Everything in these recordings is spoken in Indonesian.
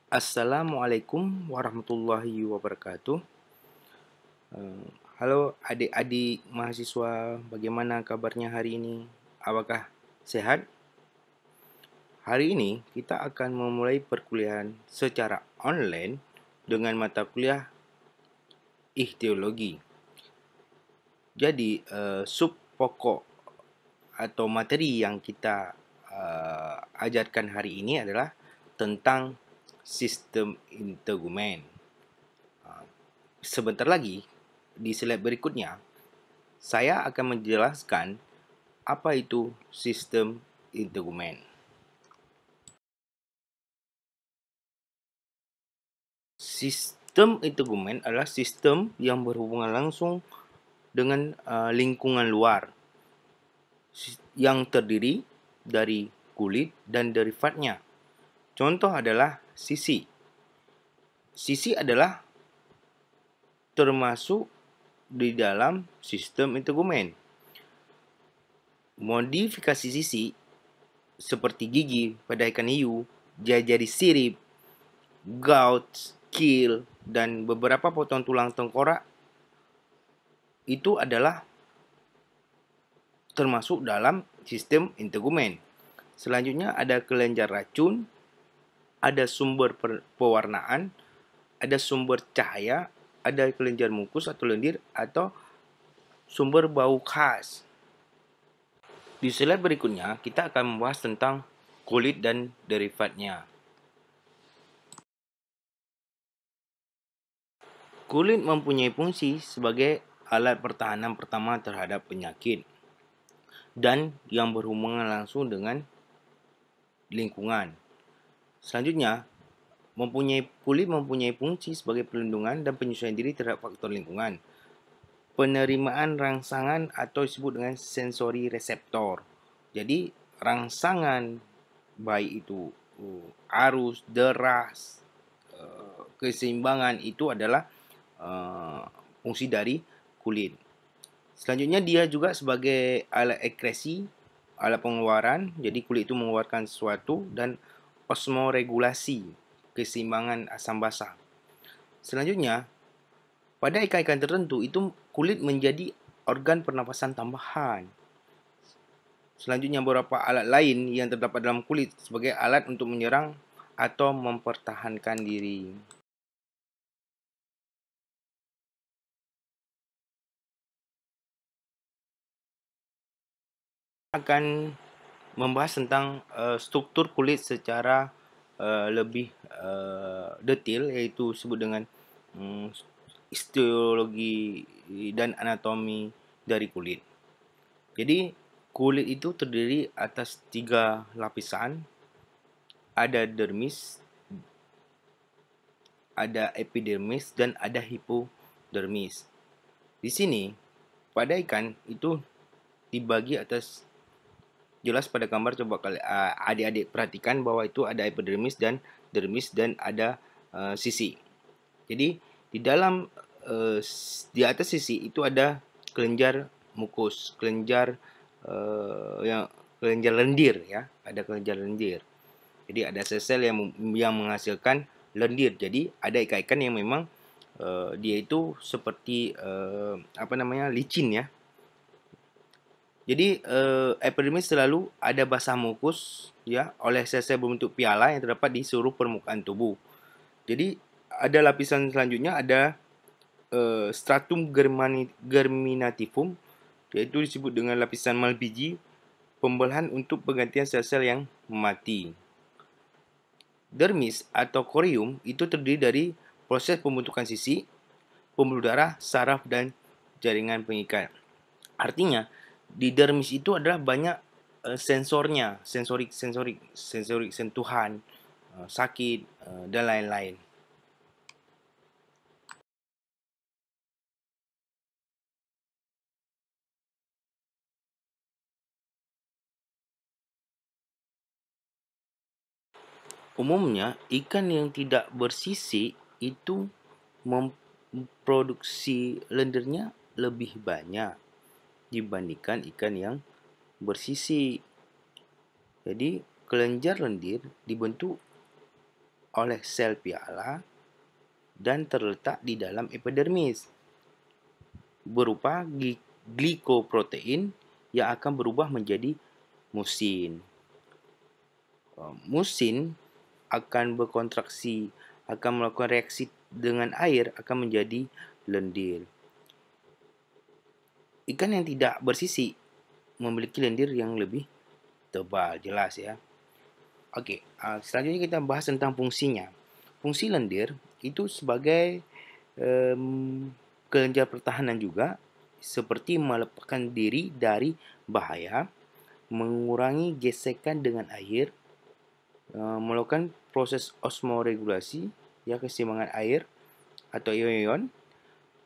Assalamualaikum warahmatullahi wabarakatuh. Halo adik-adik mahasiswa, bagaimana kabarnya hari ini? Apakah sehat? Hari ini kita akan memulai perkuliahan secara online dengan mata kuliah ikhtiologi. Jadi, sub pokok atau materi yang kita ajarkan hari ini adalah tentang sistem integumen. Sebentar lagi di slide berikutnya saya akan menjelaskan apa itu sistem integumen. Sistem integumen adalah sistem yang berhubungan langsung dengan lingkungan luar yang terdiri dari kulit dan derivatnya. Contoh adalah sisi. Sisi adalah termasuk di dalam sistem integumen. Modifikasi sisi seperti gigi pada ikan hiu, jari sirip, gout, keel, dan beberapa potong tulang tengkorak itu adalah termasuk dalam sistem integumen. Selanjutnya ada kelenjar racun, ada sumber pewarnaan, ada sumber cahaya, ada kelenjar mukus atau lendir, atau sumber bau khas. Di slide berikutnya, kita akan membahas tentang kulit dan derivatnya. Kulit mempunyai fungsi sebagai alat pertahanan pertama terhadap penyakit dan yang berhubungan langsung dengan lingkungan. Selanjutnya, kulit mempunyai fungsi sebagai perlindungan dan penyesuaian diri terhadap faktor lingkungan. Penerimaan rangsangan atau disebut dengan sensori reseptor. Jadi, rangsangan baik itu arus, deras, keseimbangan itu adalah fungsi dari kulit. Selanjutnya dia juga sebagai alat ekskresi, alat pengeluaran. Jadi kulit itu mengeluarkan sesuatu, dan osmoregulasi, keseimbangan asam basa. Selanjutnya, pada ikan-ikan tertentu itu kulit menjadi organ pernapasan tambahan. Selanjutnya, beberapa alat lain yang terdapat dalam kulit sebagai alat untuk menyerang atau mempertahankan diri. Akan membahas tentang struktur kulit secara lebih detail, yaitu disebut dengan histologi dan anatomi dari kulit. Jadi kulit itu terdiri atas 3 lapisan. Ada dermis, ada epidermis, dan ada hipodermis. Di sini pada ikan itu dibagi atas, jelas pada gambar, coba adik-adik perhatikan bahwa itu ada epidermis dan dermis dan ada sisi. Jadi di dalam di atas sisi itu ada kelenjar mukus, kelenjar lendir ya, ada kelenjar lendir. Jadi ada sel-sel yang menghasilkan lendir. Jadi ada ikan-ikan yang memang dia itu seperti licin ya. Jadi epidermis selalu ada basah mukus ya oleh sel-sel berbentuk piala yang terdapat di seluruh permukaan tubuh. Jadi ada lapisan selanjutnya, ada stratum germinativum, yaitu disebut dengan lapisan malbiji, pembelahan untuk penggantian sel-sel yang mati. Dermis atau corium itu terdiri dari proses pembentukan sisi, pembuluh darah, saraf, dan jaringan pengikat. Artinya, di dermis itu adalah banyak sensornya, sensorik sentuhan, sakit, dan lain-lain. Umumnya, ikan yang tidak bersisi itu memproduksi lendirnya lebih banyak dibandingkan ikan yang bersisi. Jadi, kelenjar lendir dibentuk oleh sel piala dan terletak di dalam epidermis berupa glikoprotein yang akan berubah menjadi musin. Musin akan berkontraksi, akan melakukan reaksi dengan air, akan menjadi lendir. Ikan yang tidak bersisi memiliki lendir yang lebih tebal, jelas ya. Oke, selanjutnya kita bahas tentang fungsinya. Fungsi lendir itu sebagai kelenjar pertahanan juga, seperti melepaskan diri dari bahaya, mengurangi gesekan dengan air, melakukan proses osmoregulasi, ya, keseimbangan air atau ion-ion,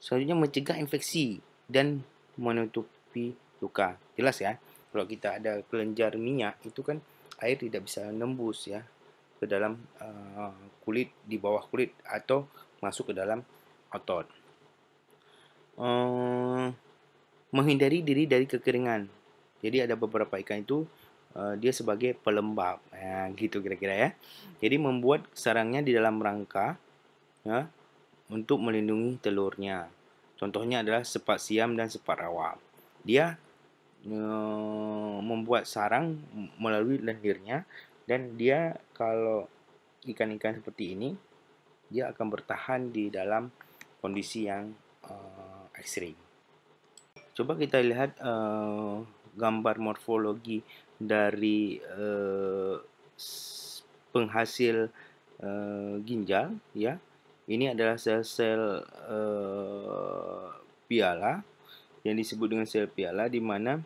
selanjutnya mencegah infeksi dan menutupi luka. Jelas ya, kalau kita ada kelenjar minyak itu kan air tidak bisa nembus ya ke dalam kulit, di bawah kulit atau masuk ke dalam otot. Menghindari diri dari kekeringan. Jadi ada beberapa ikan itu dia sebagai pelembab, gitu kira-kira ya. Jadi membuat sarangnya di dalam rangka ya, untuk melindungi telurnya. Contohnya adalah sepat siam dan sepat rawa. Dia membuat sarang melalui lendirnya, dan dia kalau ikan-ikan seperti ini dia akan bertahan di dalam kondisi yang ekstrim. Coba kita lihat gambar morfologi dari penghasil ginjal ya. Ini adalah sel-sel piala yang disebut dengan sel piala, di mana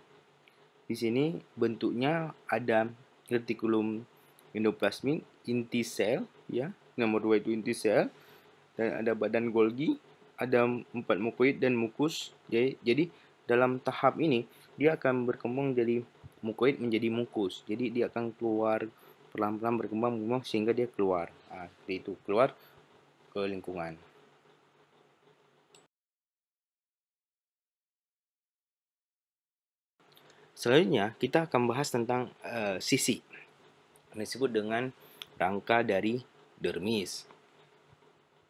di sini bentuknya ada retikulum endoplasmik, inti sel ya. Nomor 2 itu inti sel, dan ada badan Golgi, ada 4 mukoid dan mukus. Jadi dalam tahap ini dia akan berkembang dari mukoid menjadi mukus. Jadi dia akan keluar perlahan-lahan, berkembang sehingga dia keluar. Seperti itu, keluar ke lingkungan. Selanjutnya kita akan bahas tentang sisi, yang disebut dengan rangka dari dermis.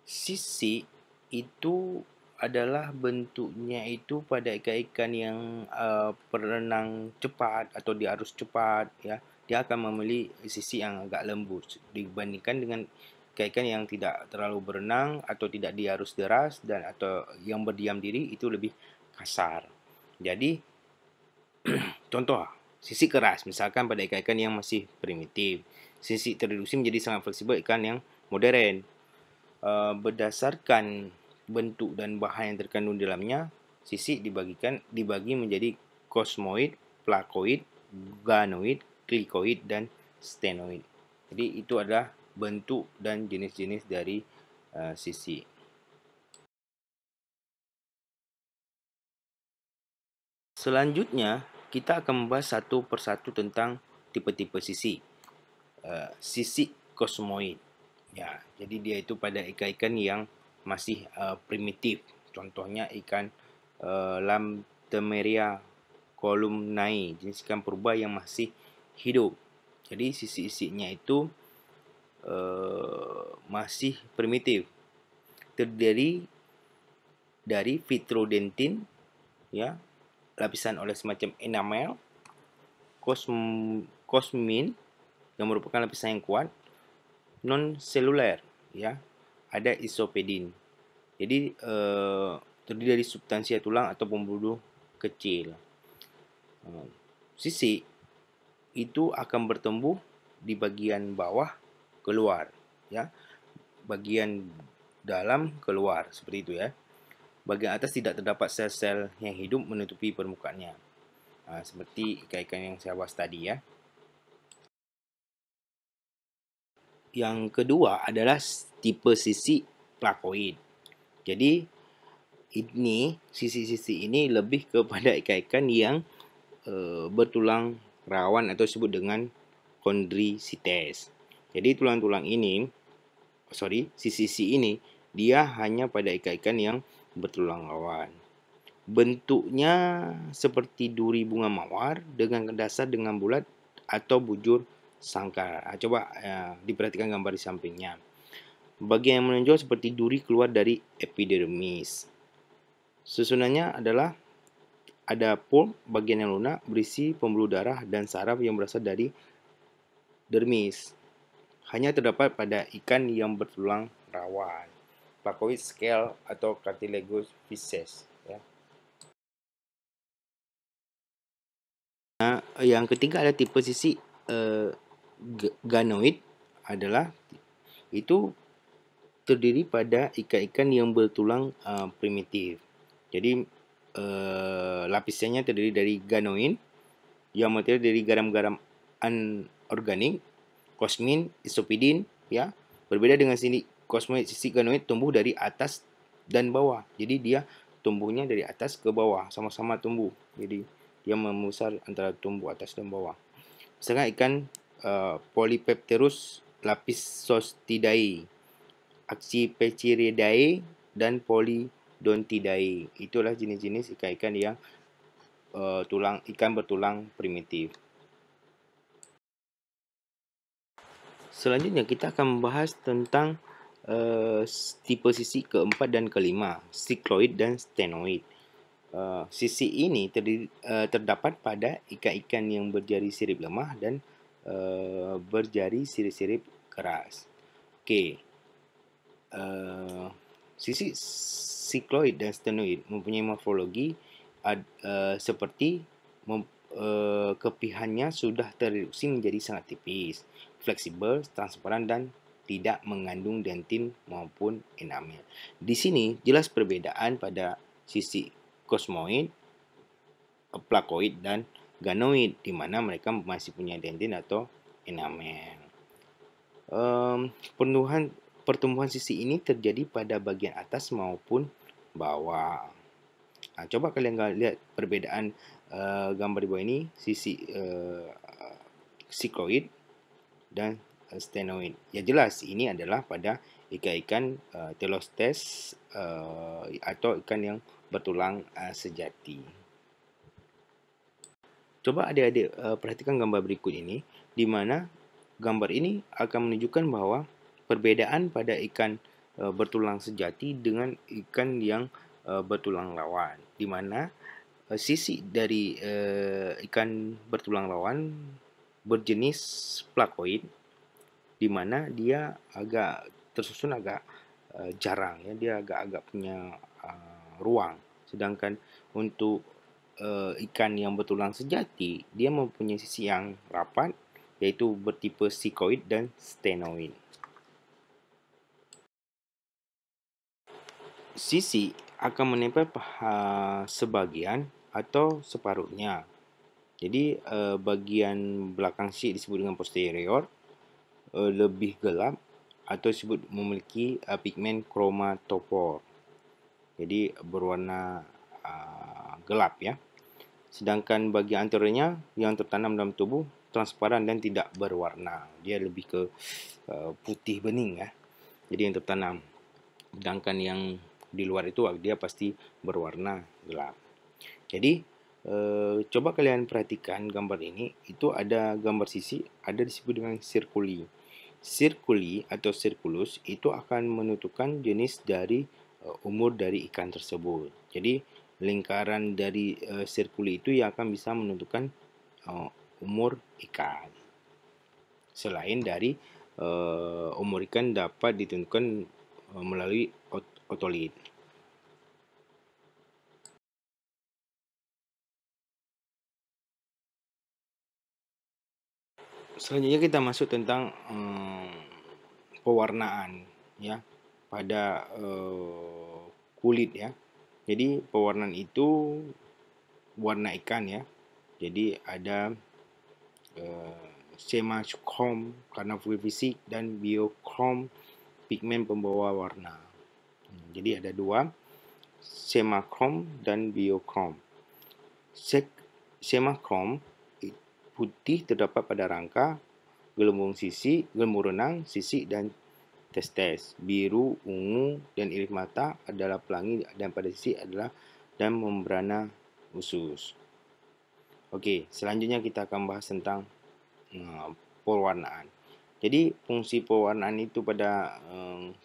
Sisi itu adalah bentuknya itu pada ikan-ikan yang berenang cepat atau di arus cepat ya. Dia akan memiliki sisi yang agak lembut dibandingkan dengan ikan-ikan yang tidak terlalu berenang atau tidak di arus deras dan atau yang berdiam diri, itu lebih kasar. Jadi contoh, sisi keras misalkan pada ikan-ikan yang masih primitif. Sisi terreduksi menjadi sangat fleksibel ikan yang modern. Berdasarkan bentuk dan bahan yang terkandung di dalamnya, sisi dibagi menjadi kosmoid, plakoid, ganoid, klikoid, dan stenoid. Jadi itu adalah bentuk dan jenis-jenis dari sisi. Selanjutnya kita akan membahas satu persatu tentang tipe-tipe sisi. Sisi kosmoid. Ya, jadi dia itu pada ikan-ikan yang masih primitif. Contohnya ikan Lamtemeria columnae, jenis ikan purba yang masih hidup. Jadi sisi-sisinya itu masih primitif. Terdiri dari vitrodentin, ya, lapisan oleh semacam enamel, kosmin yang merupakan lapisan yang kuat, non seluler ya, ada isopedin. Jadi terdiri dari substansia tulang atau pembuluh kecil. Sisi itu akan bertumbuh di bagian bawah keluar ya, bagian dalam keluar, seperti itu ya. Bagian atas tidak terdapat sel-sel yang hidup menutupi permukaannya, seperti ikan-ikan yang saya bahas tadi ya. Yang kedua adalah tipe sisi plakoid. Jadi ini sisi-sisi ini lebih kepada ikan-ikan yang bertulang rawan atau disebut dengan kondrisites. Jadi tulang-tulang ini, sisi-sisi ini dia hanya pada ikan-ikan yang bertulang rawan. Bentuknya seperti duri bunga mawar dengan dasar dengan bulat atau bujur sangkar. Coba diperhatikan gambar di sampingnya. bagian yang menonjol seperti duri keluar dari epidermis. Susunannya adalah ada pulp bagian yang lunak berisi pembuluh darah dan saraf yang berasal dari dermis. Hanya terdapat pada ikan yang bertulang rawan, plakoid scale atau cartilaginous fishes. Ya. Nah, yang ketiga ada tipe sisik ganoid adalah itu terdiri pada ikan-ikan yang bertulang primitif. Jadi lapisannya terdiri dari ganoid yang terdiri dari garam-garam anorganik, kosmin, isopidin, ya. Berbeda dengan kosmoid sisik ganoid tumbuh dari atas dan bawah. Jadi dia tumbuhnya dari atas ke bawah, sama-sama tumbuh. Jadi dia membesar antara tumbuh atas dan bawah. Misalkan ikan Polypepterus lapisostidae, Acipechiridae, dan Polydontidae. Itulah jenis-jenis ikan-ikan yang ikan bertulang primitif. Selanjutnya kita akan membahas tentang tipe sisik keempat dan kelima, sikloid dan stenoid. Sisik ini terdapat pada ikan-ikan yang berjari sirip lemah dan berjari sirip-sirip keras. Oke, sisik sikloid dan stenoid mempunyai morfologi seperti kepihannya sudah tereduksi menjadi sangat tipis, fleksibel, transparan, dan tidak mengandung dentin maupun enamel. Di sini jelas perbedaan pada sisik kosmoid, plakoid, dan ganoid, di mana mereka masih punya dentin atau enamel. Pertumbuhan sisik ini terjadi pada bagian atas maupun bawah. Nah, coba kalian lihat perbedaan gambar di bawah ini, sisik sikloid dan stenoid. Ya jelas ini adalah pada ikan-ikan telostes atau ikan yang bertulang sejati. Coba adik-adik perhatikan gambar berikut ini, di mana gambar ini akan menunjukkan bahwa perbedaan pada ikan bertulang sejati dengan ikan yang bertulang lawan, di mana sisik dari ikan bertulang lawan berjenis plakoid, di mana dia agak tersusun agak jarang, ya, dia agak-agak punya ruang. Sedangkan untuk ikan yang bertulang sejati, dia mempunyai sisi yang rapat, yaitu bertipe sikoid dan stenoid. Sisi akan menempel sebagian atau separuhnya. Jadi bagian belakang sisi disebut dengan posterior, lebih gelap atau disebut memiliki pigmen kromatofor. Jadi berwarna gelap, ya. Sedangkan bagian anteriornya yang tertanam dalam tubuh transparan dan tidak berwarna. Dia lebih ke putih bening, ya. Jadi yang tertanam. Sedangkan yang di luar itu dia pasti berwarna gelap. Jadi coba kalian perhatikan gambar ini. Itu ada gambar sisi, ada disebut dengan sirkuli. Sirkuli atau sirkulus itu akan menentukan jenis dari umur dari ikan tersebut. Jadi lingkaran dari sirkuli itu yang akan bisa menentukan umur ikan. Selain dari umur ikan dapat ditentukan melalui otolit. Selanjutnya kita masuk tentang pewarnaan, ya, pada kulit, ya. Jadi pewarnaan itu warna ikan, ya. Jadi ada semachrom karena fisik dan biochrom pigmen pembawa warna. Jadi ada dua, semachrom dan biochrom. Semachrom putih terdapat pada rangka, gelembung sisi, gelembung renang, sisi, dan testes. Biru, ungu, dan iris mata adalah pelangi, dan pada sisi adalah dan membrana usus. Oke, selanjutnya kita akan bahas tentang pewarnaan. Jadi fungsi pewarnaan itu pada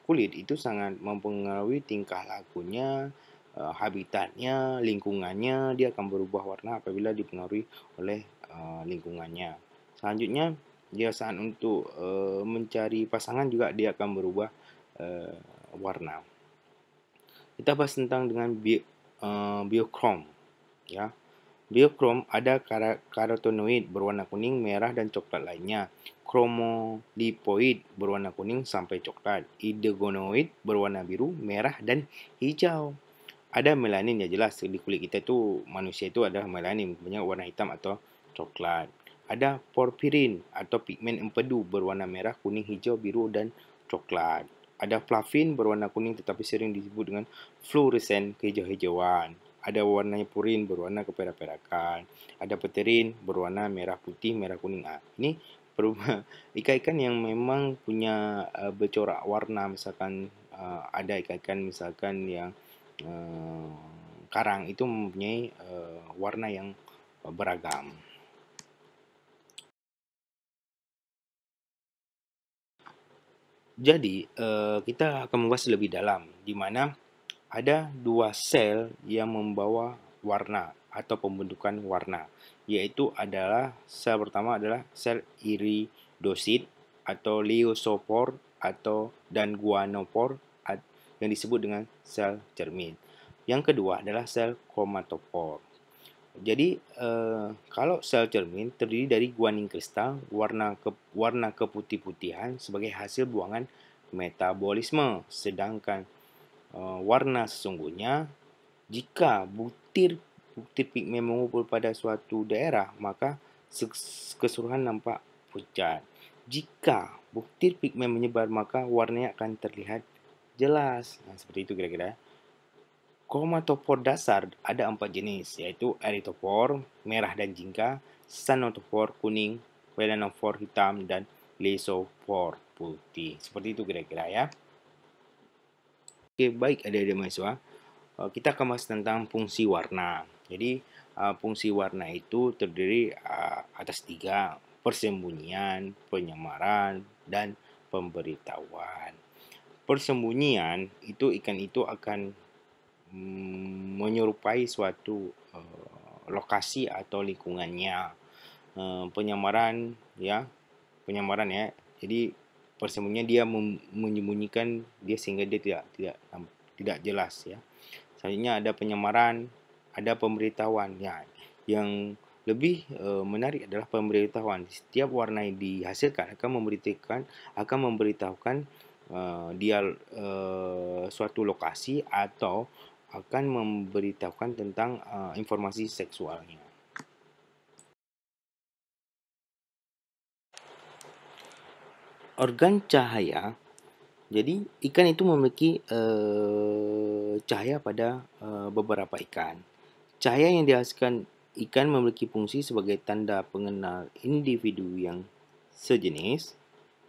kulit itu sangat mempengaruhi tingkah lakunya, habitatnya, lingkungannya. Dia akan berubah warna apabila dipengaruhi oleh lingkungannya. Selanjutnya, dia saat untuk mencari pasangan juga dia akan berubah warna. Kita bahas tentang dengan biochrom, ya. Biochrom ada karotenoid berwarna kuning, merah, dan coklat lainnya. Chromolipoid berwarna kuning sampai coklat. Idegonoid berwarna biru, merah, dan hijau. Ada melanin ya jelas di kulit kita itu manusia itu ada melanin banyak warna hitam atau coklat. Ada porfirin atau pigmen empedu berwarna merah, kuning, hijau, biru, dan coklat. Ada flavin berwarna kuning tetapi sering disebut dengan fluoresen kehijau-hijauan. Ada warnanya purin berwarna keperak-perakan. Ada pterin berwarna merah putih, merah kuning. Ini ikan-ikan yang memang punya bercorak warna, misalkan ada ikan-ikan misalkan yang karang itu mempunyai warna yang beragam. Jadi kita akan membahas lebih dalam, di mana ada dua sel yang membawa warna atau pembentukan warna, yaitu adalah sel pertama adalah sel iridosit atau leucophore dan guanophore yang disebut dengan sel cermin. Yang kedua adalah sel chromatophore. Jadi kalau sel cermin terdiri dari guanin kristal warna keputih-putihan sebagai hasil buangan metabolisme, sedangkan warna sesungguhnya jika butir pigmen mengumpul pada suatu daerah maka keseluruhan nampak pucat. Jika butir pigmen menyebar maka warnanya akan terlihat jelas. Nah, seperti itu kira-kira. Chromatophore dasar ada 4 jenis, yaitu erythrophore, merah dan jingga, cyanophore kuning, melanophore hitam, dan leucophore putih. Seperti itu kira-kira ya. Oke, baik adik-adik mahasiswa. Kita akan bahas tentang fungsi warna. Jadi, fungsi warna itu terdiri atas 3, persembunyian, penyamaran, dan pemberitahuan. Persembunyian itu ikan itu akan menyerupai suatu lokasi atau lingkungannya. Penyamaran ya, Jadi persembunyian dia menyembunyikan dia sehingga dia tidak jelas ya. Selanjutnya ada penyamaran, ada pemberitahuan ya. Yang lebih menarik adalah pemberitahuan. Setiap warna yang dihasilkan akan memberitahukan dia suatu lokasi atau akan memberitahukan tentang informasi seksualnya. Organ cahaya. Jadi ikan itu memiliki cahaya pada beberapa ikan. Cahaya yang dihasilkan ikan memiliki fungsi sebagai tanda pengenal individu yang sejenis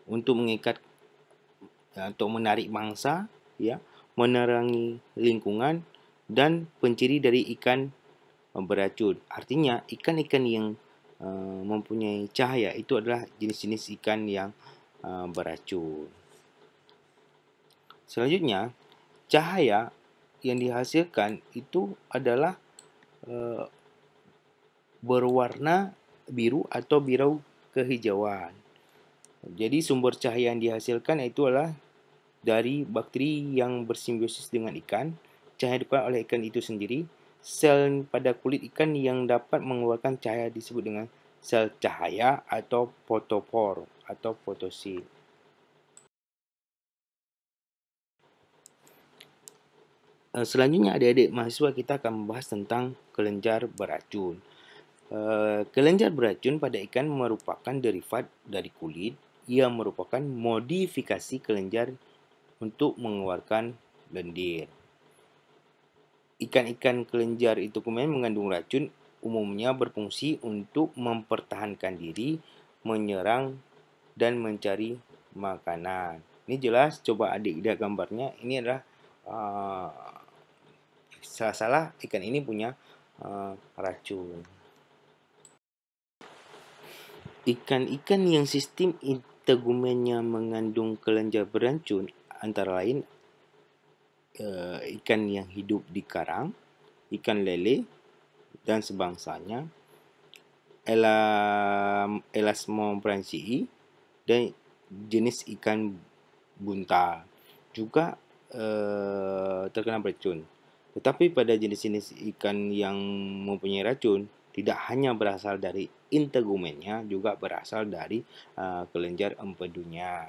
untuk mengikat atau menarik mangsa, ya, menerangi lingkungan dan penciri dari ikan beracun. Artinya ikan-ikan yang mempunyai cahaya itu adalah jenis-jenis ikan yang beracun. Selanjutnya, cahaya yang dihasilkan itu adalah berwarna biru atau biru kehijauan. Jadi sumber cahaya yang dihasilkan itu adalah dari bakteri yang bersimbiosis dengan ikan. Cahaya dikeluarkan oleh ikan itu sendiri. Sel pada kulit ikan yang dapat mengeluarkan cahaya disebut dengan sel cahaya atau fotofor atau fotosil. Selanjutnya adik-adik mahasiswa kita akan membahas tentang kelenjar beracun. Kelenjar beracun pada ikan merupakan derivat dari kulit yang merupakan modifikasi kelenjar untuk mengeluarkan lendir. Ikan-ikan kelenjar itu kemudian mengandung racun, umumnya berfungsi untuk mempertahankan diri, menyerang, dan mencari makanan. Ini jelas, coba adik lihat gambarnya. Ini adalah salah ikan ini punya racun. Ikan-ikan yang sistem integumennya mengandung kelenjar beracun antara lain ikan yang hidup di karang, ikan lele dan sebangsanya, Elasmon prancii dan jenis ikan buntal juga terkena beracun. Tetapi pada jenis-jenis ikan yang mempunyai racun tidak hanya berasal dari integumennya, juga berasal dari kelenjar empedunya.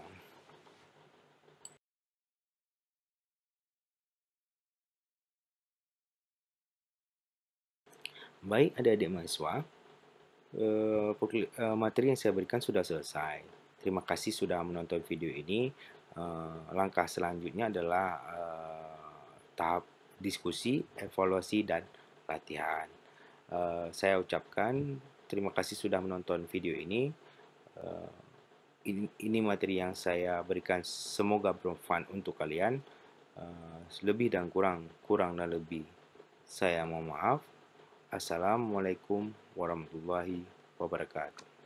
Baik adik-adik mahasiswa, materi yang saya berikan sudah selesai. Terima kasih sudah menonton video ini. Langkah selanjutnya adalah tahap diskusi, evaluasi, dan latihan. Saya ucapkan terima kasih sudah menonton video ini. Ini materi yang saya berikan semoga bermanfaat untuk kalian. Lebih dan kurang dan lebih saya mohon maaf. Assalamualaikum warahmatullahi wabarakatuh.